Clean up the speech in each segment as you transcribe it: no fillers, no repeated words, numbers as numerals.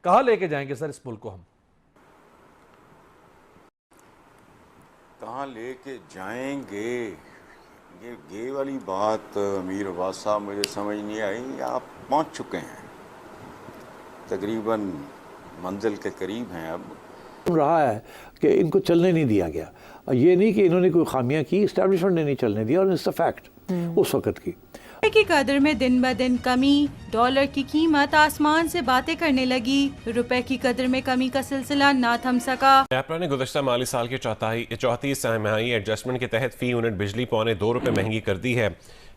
कहाँ लेके जाएंगे सर इस मुल्क को हम? कहाँ लेके जाएंगे, ये वाली बात अमीर अब्बास साहब मुझे समझ नहीं आई। आप पहुंच चुके हैं, तकरीबन मंजिल के करीब हैं अब। रहा है कि इनको चलने नहीं दिया गया। ये नहीं कि इन्होंने कोई खामियां की, इस्टेब्लिशमेंट ने नहीं चलने दिया, और इट्स अ फैक्ट उस वक्त की। की कदर में दिन ब दिन कमी, डॉलर की कीमत आसमान से बातें करने लगी, रुपए की कदर में कमी का सिलसिला ना थम सका। नेपरा ने गुज़श्ता माली साल के चौथी तिमाही एडजस्टमेंट के तहत फ़ी यूनिट बिजली ₹2.25 महंगी कर दी है।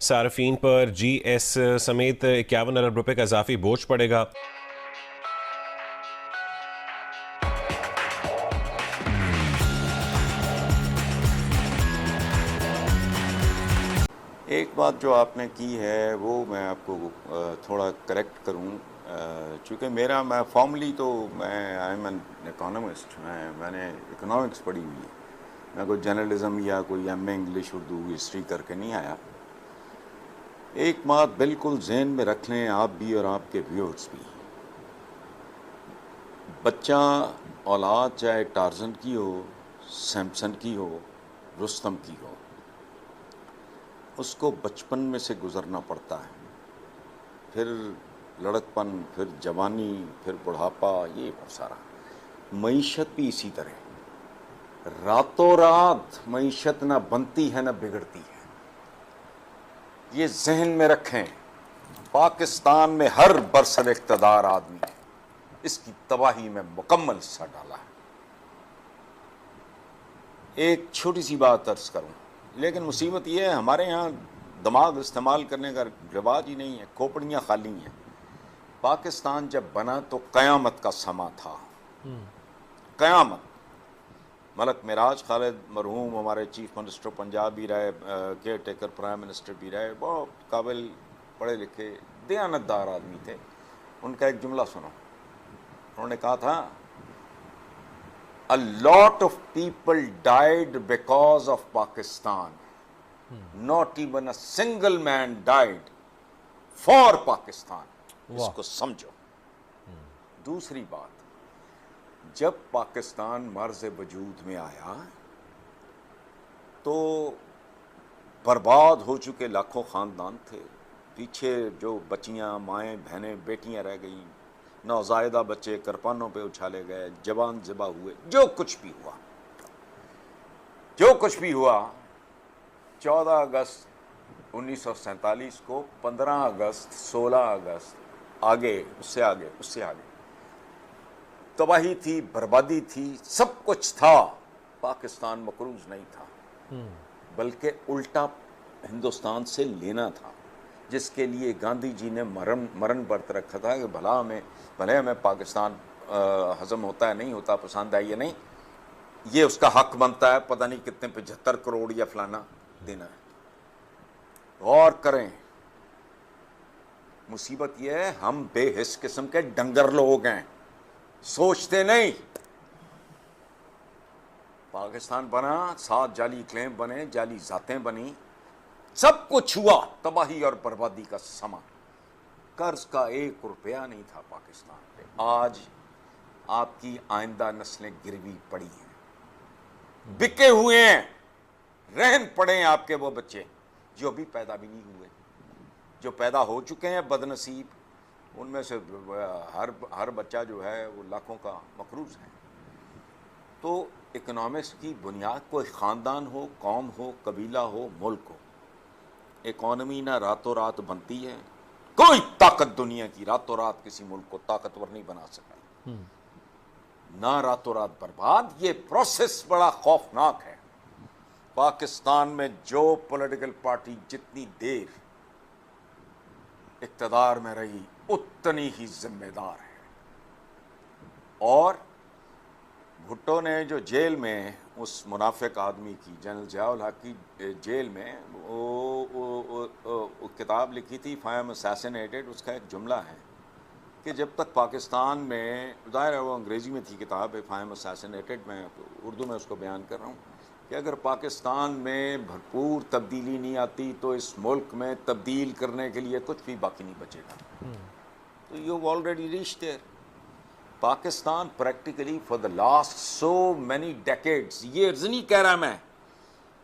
सार्फिन पर GS समेत 51 अरब रुपए का इजाफी बोझ पड़ेगा। एक बात जो आपने की है वो मैं आपको थोड़ा करेक्ट करूं, चूँकि मैं फॉर्मली तो मैं आई एम एन इकोनॉमिस्ट, मैंने इकोनॉमिक्स पढ़ी हुई है। मैं कोई जर्नलिज्म या कोई MA इंग्लिश उर्दू हिस्ट्री करके नहीं आया। एक बात बिल्कुल जहन में रख लें आप भी और आपके व्यूअर्स भी, बच्चा औलाद चाहे टार्जन की हो, सैमसन की हो, रुस्तम की हो, उसको बचपन में से गुज़रना पड़ता है, फिर लड़कपन, फिर जवानी, फिर बुढ़ापा, ये बहुत सारा। मईशत भी इसी तरह, रातों रात मईशत ना बनती है ना बिगड़ती है। ये जहन में रखें। पाकिस्तान में हर बरसर इक़्तिदार आदमी ने इसकी तबाही में मुकम्मल हिस्सा डाला है। एक छोटी सी बात अर्ज करूं, लेकिन मुसीबत यह है हमारे यहाँ दिमाग इस्तेमाल करने का रिवाज ही नहीं है, खोपड़ियाँ खाली हैं। पाकिस्तान जब बना तो क़यामत का समा था, क़यामत। मलक मिराज खालिद मरहूम हमारे चीफ मिनिस्टर पंजाब भी रहे, केयर टेकर प्राइम मिनिस्टर भी रहे, बहुत काबिल पढ़े लिखे दयानतदार आदमी थे। उनका एक जुमला सुनो, उन्होंने कहा था, A lot of people died because of Pakistan. Not even a single man died for Pakistan. इसको समझो। दूसरी बात, जब पाकिस्तान मर्ज़ वजूद में आया तो बर्बाद हो चुके लाखों ख़ानदान थे। पीछे जो बच्चियाँ, माएँ, बहनें, बेटियाँ रह गईं, नौज़ायदा बच्चे करपानों पे उछाले गए, जवान ज़िबा हुए। जो कुछ भी हुआ, जो कुछ भी हुआ, 14 अगस्त 1947 को, 15 अगस्त, 16 अगस्त, आगे, उससे आगे, उससे आगे तबाही थी, बर्बादी थी, सब कुछ था। पाकिस्तान मकरूज नहीं था, बल्कि उल्टा हिंदुस्तान से लेना था, जिसके लिए गांधी जी ने मरण व्रत रखा था कि भले हमें पाकिस्तान हजम होता है, नहीं होता, पसंद है या नहीं, ये उसका हक बनता है, पता नहीं कितने 75 करोड़ या फलाना देना है। गौर करें, मुसीबत यह है हम बेहिस किस्म के डंगर लोग हैं, सोचते नहीं। पाकिस्तान बना, 7 जाली क्लेम बने, जाली जातें बनी, सब कुछ हुआ, तबाही और बर्बादी का समा। कर्ज का 1 रुपया नहीं था पाकिस्तान पे। आज आपकी आइंदा नस्लें गिरवी पड़ी हैं, बिके हुए हैं, रहन पड़े हैं आपके वो बच्चे जो अभी पैदा भी नहीं हुए। जो पैदा हो चुके हैं बदनसीब, उनमें से हर बच्चा जो है वो लाखों का मकरूज है। तो इकोनॉमिक्स की बुनियाद कोई ख़ानदान हो, कौम हो, कबीला हो, मुल्क हो। इकॉनमी ना रातों रात बनती है, कोई ताकत दुनिया की रातों रात किसी मुल्क को ताकतवर नहीं बना सका, ना रातों रात बर्बाद। ये प्रोसेस बड़ा खौफनाक है। पाकिस्तान में जो पॉलिटिकल पार्टी जितनी देर इक़्तिदार में रही उतनी ही जिम्मेदार है। और भुट्टो ने जो जेल में उस मुनाफिक आदमी की, जनरल ज़ियाउल हक की जेल में वो किताब लिखी थी, इफ आई एम असैसिनेटेड, उसका एक जुमला है कि जब तक पाकिस्तान में, ज़ाहिर है वो अंग्रेज़ी में थी किताब, इफ आई एम असैसिनेटेड, मैं उर्दू में उसको बयान कर रहा हूँ कि अगर पाकिस्तान में भरपूर तब्दीली नहीं आती तो इस मुल्क में तब्दील करने के लिए कुछ भी बाकी नहीं बचेगा। तो you already reached there. Pakistan practically for the last so many decades, years नहीं कह रहा मैं,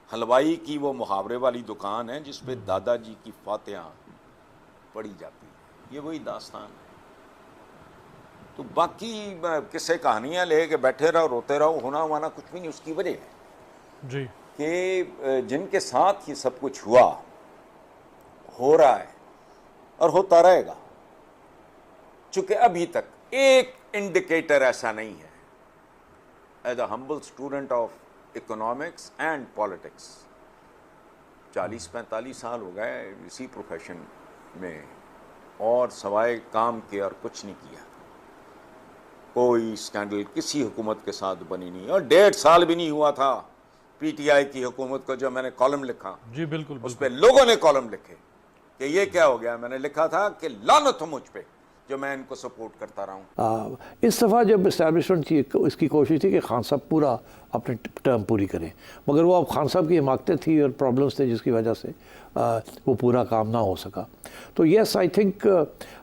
हलवाई की वो मुहावरे वाली दुकान है जिस पे दादाजी की फातिहा पढ़ी जाती है, ये वही दास्तान है। तो बाकी किस्से कहानियाँ ले के बैठे रहो, रोते रहो, होना वाना कुछ भी नहीं। उसकी वजह है जी कि जिनके साथ ये सब कुछ हुआ, हो रहा है और होता रहेगा, चूंकि अभी तक एक इंडिकेटर ऐसा नहीं है। As a humble student of economics and politics, 40-45 साल हो गए इसी प्रोफेशन में, और सवाए काम के और कुछ नहीं किया। कोई स्कैंडल किसी हुकूमत के साथ बनी नहीं, और 1.5 साल भी नहीं हुआ था पीटीआई की हुकूमत को जो मैंने कॉलम लिखा, जी बिल्कुल उस पर लोगों ने कॉलम लिखे कि ये क्या हो गया। मैंने लिखा था कि लानत हो मुझ पे जो मैं इनको सपोर्ट करता रहा हूँ। इस दफ़ा जब इस्टेब्लिशमेंट की इसकी कोशिश थी कि खान साहब पूरा अपनी टर्म पूरी करें, मगर वो अब खान साहब की हिमाकतें थी और प्रॉब्लम्स थे जिसकी वजह से वो पूरा काम ना हो सका। तो येस, आई थिंक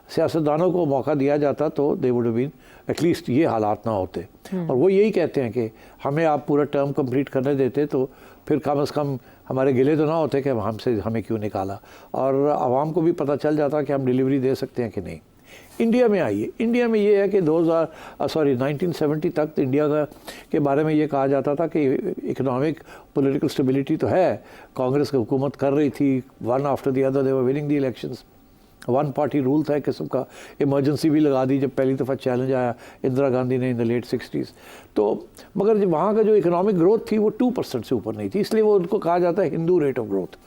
सियासतदानों को मौका दिया जाता तो they would have been at least ये हालात ना होते। और वो यही कहते हैं कि हमें आप पूरा टर्म कंप्लीट करने देते तो फिर कम से कम हमारे गिले तो ना होते कि हमें क्यों निकाला, और आवाम को भी पता चल जाता कि हम डिलीवरी दे सकते हैं कि नहीं। इंडिया में आइए, इंडिया में ये है कि 1970 तक तो इंडिया के बारे में ये कहा जाता था कि इकोनॉमिक पॉलिटिकल स्टेबिलिटी तो है, कांग्रेस की हुकूमत कर रही थी, one after the other they were winning the elections, one party rule था एक किस्म का। इमरजेंसी भी लगा दी जब पहली दफ़ा चैलेंज आया इंदिरा गांधी ने इन द लेट 60s। तो मगर जब वहाँ का जो इकोनॉमिक ग्रोथ थी वो 2% से ऊपर नहीं थी, इसलिए वो उनको कहा जाता है हिंदू रेट ऑफ ग्रोथ।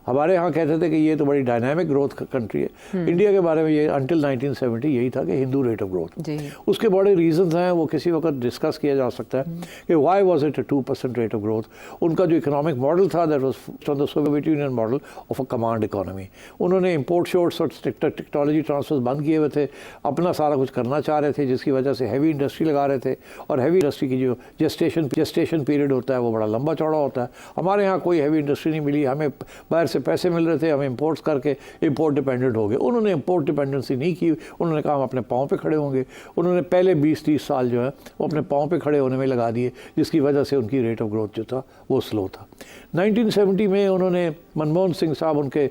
हमारे यहाँ कहते थे कि ये तो बड़ी डायनामिक ग्रोथ कंट्री है। इंडिया के बारे में ये अंटिल 1970 यही था कि हिंदू रेट ऑफ ग्रोथ। उसके बड़े रीजंस हैं, वो किसी वक्त डिस्कस किया जा सकता है कि why was it a 2% rate of growth. उनका जो इकोनॉमिक मॉडल था that was from the Soviet union model of a command economy. उन्होंने इम्पोर्ट शोर्ट्स और टेक्नोलॉजी ट्रांसफर्स बंद किए हुए थे, अपना सारा कुछ करना चाह रहे थे, जिसकी वजह से हैवी इंडस्ट्री लगा रहे थे। और हैवी इंडस्ट्री की जो जेस्टेशन पीरियड होता है वो बड़ा लंबा चौड़ा होता है। हमारे यहाँ कोई हैवी इंडस्ट्री नहीं मिली, हमें बाहर से पैसे मिल रहे थे, हम इंपोर्ट्स करके इंपोर्ट डिपेंडेंट हो गए। उन्होंने इंपोर्ट डिपेंडेंसी नहीं की, उन्होंने कहा हम अपने पाँव पे खड़े होंगे। उन्होंने पहले 20-30 साल जो है वो अपने पाँव पे खड़े होने में लगा दिए, जिसकी वजह से उनकी रेट ऑफ ग्रोथ जो था वो स्लो था। 1970 में उन्होंने, मनमोहन सिंह साहब उनके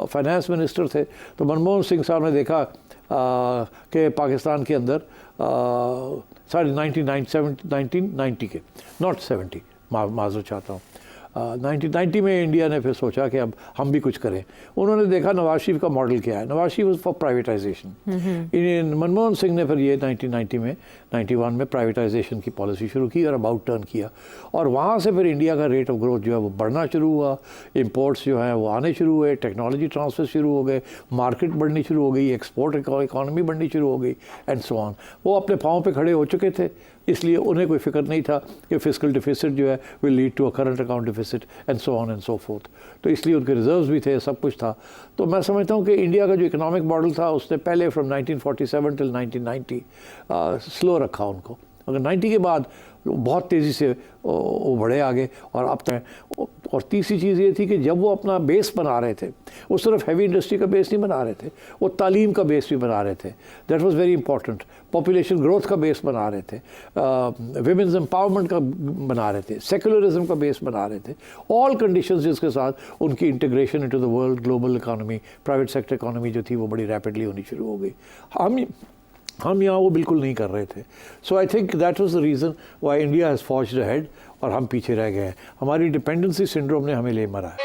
फाइनेंस मिनिस्टर थे, तो मनमोहन सिंह साहब ने देखा कि पाकिस्तान के अंदर 1990 के, नॉट 70, माजरत चाहता हूँ, 1990 में इंडिया ने फिर सोचा कि अब हम भी कुछ करें। उन्होंने देखा नवाज शरीफ का मॉडल क्या है, नवाज शरीफ फॉर प्राइवेटाइजेशन। मनमोहन सिंह ने फिर ये 1991 में प्राइवेटाइजेशन की पॉलिसी शुरू की और अबाउट टर्न किया, और वहाँ से फिर इंडिया का रेट ऑफ ग्रोथ जो है वो बढ़ना शुरू हुआ। इंपोर्ट्स जो हैं वो आने शुरू हुए, टेक्नोलॉजी ट्रांसफर शुरू हो गए, मार्केट बढ़नी शुरू हो गई, एक्सपोर्ट इकॉनमी बढ़नी शुरू हो गई, एंड सो ऑन। वो अपने पाँव पे खड़े हो चुके थे, इसलिए उन्हें कोई फिक्र नहीं था कि फिस्कल डिफिसिट जो है will lead to a current account deficit and so on and so forth. तो इसलिए उनके रिजर्व्स भी थे, सब कुछ था। तो मैं समझता हूँ कि इंडिया का जो इकोनॉमिक मॉडल था उसने पहले फ्रॉम 1947 टिल 1990 स्लो रखा उनको, मगर 90 के बाद बहुत तेज़ी से वो बढ़े आगे। और अब तक, और तीसरी चीज़ ये थी कि जब वो अपना बेस बना रहे थे, वो सिर्फ हैवी इंडस्ट्री का बेस नहीं बना रहे थे, वो तालीम का बेस भी बना रहे थे। That was very important. Population growth का बेस बना रहे थे, विमेंस एम्पावरमेंट का बना रहे थे, सेकुलरिज्म का बेस बना रहे थे। ऑल कंडीशंस जिसके साथ उनकी integration into the world global economy, private sector economy जो थी वो बड़ी रैपिडली होनी शुरू हो गई। हम यहाँ वो बिल्कुल नहीं कर रहे थे। So I think that was the reason why India has forged ahead और हम पीछे रह गए हैं। हमारी डिपेंडेंसी सिंड्रोम ने हमें ले मरा है।